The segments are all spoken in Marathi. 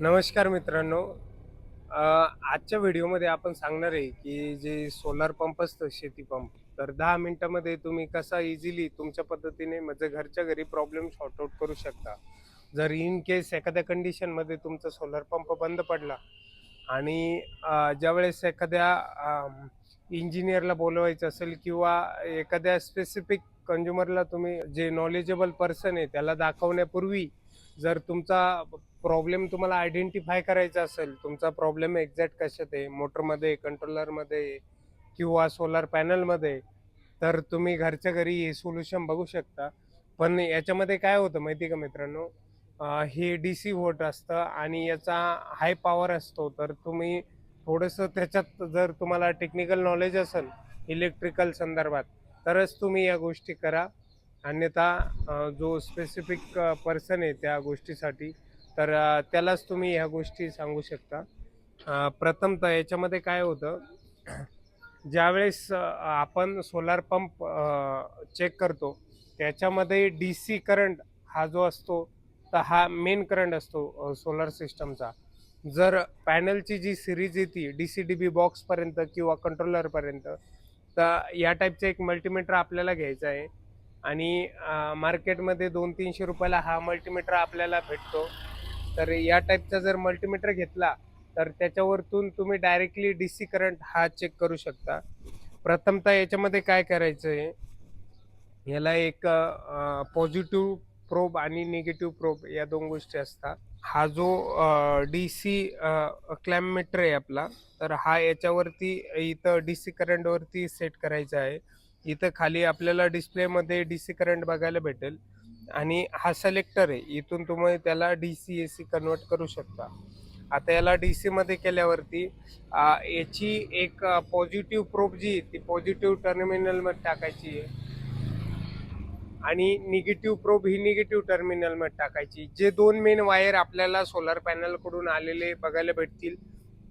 नमस्कार मित्रांनो. आजच्या व्हिडिओमध्ये आपण सांगणार आहे की जे सोलार पंप असतं शेती पंप, तर 10 मिनिटामध्ये तुम्ही कसा इझिली तुमच्या पद्धतीने म्हणजे घरच्या घरी प्रॉब्लेम सॉर्ट आउट करू शकता. जर इन केस एखाद्या कंडिशनमध्ये तुमचा सोलार पंप बंद पडला आणि ज्यावेळेस एखाद्या इंजिनियरला बोलवायचं असेल किंवा एखाद्या स्पेसिफिक कंझ्युमरला तुम्ही जे नॉलेजेबल पर्सन आहे त्याला दाखवण्यापूर्वी जर तुमचा प्रॉब्लेम तुम्हाला आयडेंटिफाय करायचा असेल, तुमचा प्रॉब्लेम एक्झॅक्ट कशात आहे, मोटरमध्ये, कंट्रोलरमध्ये किंवा सोलार पॅनलमध्ये, तर तुम्ही घरच्या घरी हे सोल्युशन बघू शकता. पण याच्यामध्ये काय होतं माहिती आहे का मित्रांनो, हे डी-सी व्होल्ट असतं आणि याचा हाय पॉवर असतो. तर तुम्ही थोडंसं त्याच्यात जर तुम्हाला टेक्निकल नॉलेज असेल इलेक्ट्रिकल संदर्भात, तरच तुम्ही या गोष्टी करा. अन्यथा जो स्पेसिफिक पर्सन आहे त्या गोष्टीसाठी, तर त्यालाच तुम्ही ह्या गोष्टी सांगू शकता. प्रथमतः याच्यामध्ये काय होतं, ज्यावेळेस आपण सोलार पंप चेक करतो, त्याच्यामध्ये डी-सी करंट हा जो असतो, तर हा मेन करंट असतो सोलार सिस्टमचा. जर पॅनलची जी सिरीज येते डी-सी-डी-बी बॉक्सपर्यंत किंवा कंट्रोलरपर्यंत, तर या टाईपचं एक मल्टीमीटर आपल्याला घ्यायचं आहे आणि मार्केटमध्ये 200-300 ला हा मल्टीमीटर आपल्याला भेटतो. तर या टाईपचा जर मल्टीमीटर घेतला, तर त्याच्यावरतून तुम्ही डायरेक्टली डी-सी करंट हा चेक करू शकता. प्रथमतः याच्यामध्ये काय करायचं आहे, याला एक पॉझिटिव्ह प्रोब आणि निगेटिव्ह प्रोब या 2 गोष्टी असतात. हा जो डी-सी क्लॅममीटर आहे आपला, तर हा याच्यावरती इथं डी-सी करंटवरती सेट करायचा आहे. इथं खाली आपल्याला डिस्प्लेमध्ये डी-सी करंट बघायला भेटेल आणि हा सिलेक्टर आहे. इथून तुम्ही त्याला डी-सी, ए-सी कन्व्हर्ट करू शकता. आता याला डी-सीमध्ये केल्यावरती याची एक पॉझिटिव्ह प्रोब जी ती पॉझिटिव्ह टर्मिनलमध्ये टाकायची आहे आणि निगेटिव्ह प्रोब ही निगेटिव्ह टर्मिनलमध्ये टाकायची. जे 2 मेन वायर आपल्याला सोलार पॅनलकडून आलेले बघायला भेटतील,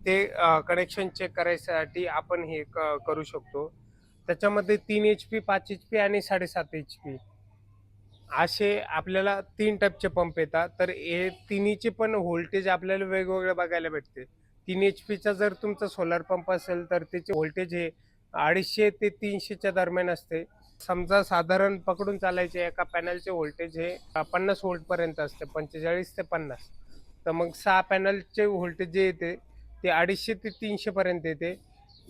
ते कनेक्शन चेक करायसाठी आपण हे करू शकतो. त्याच्यामध्ये 3 एच-पी, 5 एच-पी आणि 7.5 एच-पी असे आपल्याला 3 टाईपचे पंप येतात. तर हे तिन्हीचे पण व्होल्टेज आपल्याला वेगवेगळे बघायला भेटते. 3 एच-पीचा जर तुमचा सोलार पंप असेल, तर त्याचे व्होल्टेज हे 250 ते 300च्या दरम्यान असते. समजा साधारण पकडून चालायचे एका पॅनलचे व्होल्टेज हे 50 व्होल्टपर्यंत असते, 45 ते 50. तर मग 6 पॅनलचे व्होल्टेज जे येते ते 250 ते 300 पर्यंत येते.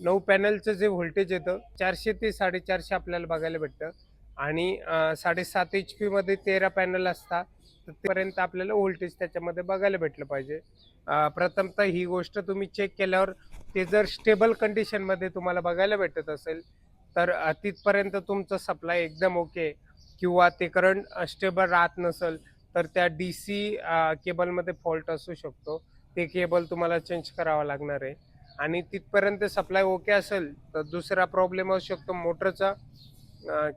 9 पॅनलचं जे व्होल्टेज येतं 400 ते 450 आपल्याला बघायला भेटतं आणि 7.5 एच-पीमध्ये 13 पॅनल असतात. तर तिथपर्यंत आपल्याला व्होल्टेज त्याच्यामध्ये बघायला भेटलं पाहिजे. प्रथमतः ही गोष्ट तुम्ही चेक केल्यावर ते जर स्टेबल कंडिशनमध्ये तुम्हाला बघायला भेटत असेल, तर तिथपर्यंत तुमचं सप्लाय एकदम ओके. किंवा ते करंट स्टेबल राहत नसेल, तर त्या डी-सी केबलमध्ये फॉल्ट असू शकतो. ते केबल तुम्हाला चेंज करावं लागणार आहे आणि तिथपर्यंत सप्लाय ओके असेल, तर दुसरा प्रॉब्लेम असू शकतो मोटरचा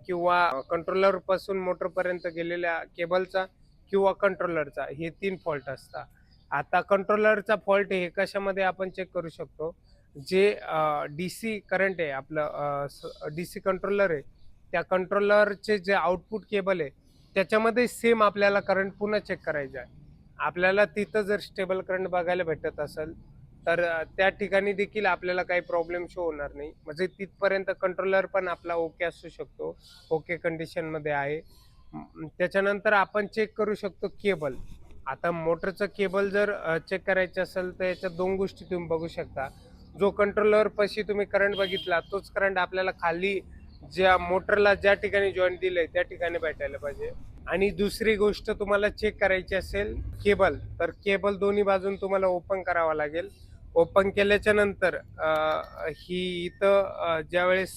किंवा कंट्रोलरपासून मोटरपर्यंत गेलेल्या केबलचा किंवा कंट्रोलरचा, हे 3 फॉल्ट असतात. आता कंट्रोलरचा फॉल्ट हे कशामध्ये आपण चेक करू शकतो, जे डी-सी करंट आहे आपलं, डी-सी कंट्रोलर आहे, त्या कंट्रोलरचे जे आउटपुट केबल आहे, त्याच्यामध्ये सेम आपल्याला करंट पुन्हा चेक करायचा आहे. आपल्याला तिथं जर स्टेबल करंट बघायला भेटत असेल, तर त्या ठिकाणी देखील आपल्याला काही प्रॉब्लेम शो होणार नाही. म्हणजे तिथपर्यंत कंट्रोलर पण आपला ओके असू शकतो, ओके कंडिशनमध्ये आहे. त्याच्यानंतर आपण चेक करू शकतो केबल. आता मोटरचं केबल जर चेक करायचं असेल, तर याच्यात 2 गोष्टी तुम्ही बघू शकता. जो कंट्रोलरपाशी तुम्ही करंट बघितला, तोच करंट आपल्याला खाली ज्या मोटरला ज्या ठिकाणी जॉइंट दिलंय, त्या ठिकाणी भेटायला पाहिजे. आणि दुसरी गोष्ट तुम्हाला चेक करायची असेल केबल, तर केबल दोन्ही बाजून तुम्हाला ओपन करावा लागेल. ओपन केल्याच्या नंतर ही इथं ज्यावेळेस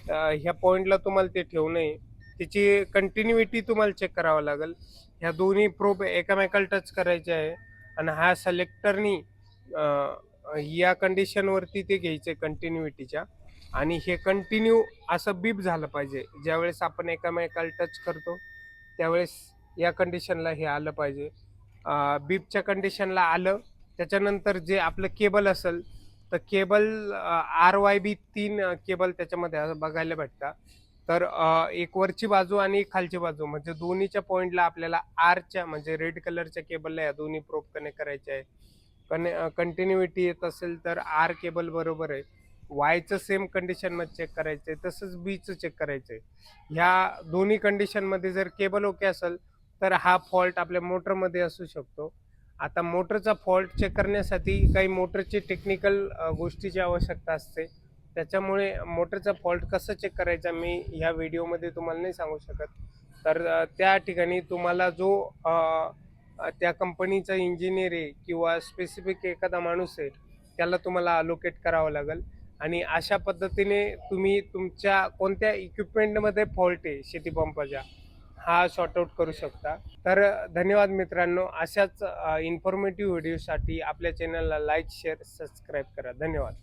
ह्या पॉइंटला तुम्हाला ते ठेवणं आहे, त्याची कंटिन्युइटी तुम्हाला चेक करावं लागेल. ह्या दोन्ही प्रोब एकमेकाला टच करायचे आहे आणि हा सिलेक्टरनी या कंडिशनवरती ते घ्यायचे कंटिन्युइटीच्या आणि हे कंटिन्यू असं बीप झालं पाहिजे. ज्यावेळेस आपण एकमेकाला टच करतो, त्यावेळेस या कंडिशनला हे आलं पाहिजे. बीपच्या कंडिशनला आलं, त्याच्यानंतर जे आपलं केबल असेल, तर केबल आर-वाय-बी 3 केबल त्याच्यामध्ये बघायला भेटतात. तर एक वरची बाजू आणि एक खालची बाजू म्हणजे दोन्हीच्या पॉइंटला आपल्याला आरच्या म्हणजे रेड कलरच्या केबलला या दोन्ही प्रोब कनेक्ट करायचे आहे. कंटिन्युटी येत असेल तर आर केबल बरोबर आहे. वायचं सेम कंडिशनमध्ये चेक करायचं आहे, तसंच बीचं चेक करायचं आहे. ह्या दोन्ही कंडिशनमध्ये जर केबल ओके असेल तर हा फॉल्ट आपल्या मोटरमध्ये असू शकतो. आता मोटरचा फॉल्ट चेक करण्यासाठी काही मोटरची टेक्निकल गोष्टीची आवश्यकता असते. त्याच्यामुळे मोटरचा फॉल्ट कसं चेक करायचा मी ह्या व्हिडिओमध्ये तुम्हाला नाही सांगू शकत. तर त्या ठिकाणी तुम्हाला जो त्या कंपनीचा इंजिनियर आहे किंवा स्पेसिफिक एखादा माणूस आहे, त्याला तुम्हाला अलोकेट करावं लागेल आणि अशा पद्धतीने तुम्ही तुमच्या कोणत्या इक्विपमेंटमध्ये फॉल्ट आहे शेती पंपाच्या, हा सॉर्ट आउट करू शकता. तर धन्यवाद मित्रांनो. अशाच इन्फॉर्मेटिव्ह व्हिडिओसाठी आपल्या चॅनलला लाईक, शेअर, सबस्क्राईब करा. धन्यवाद.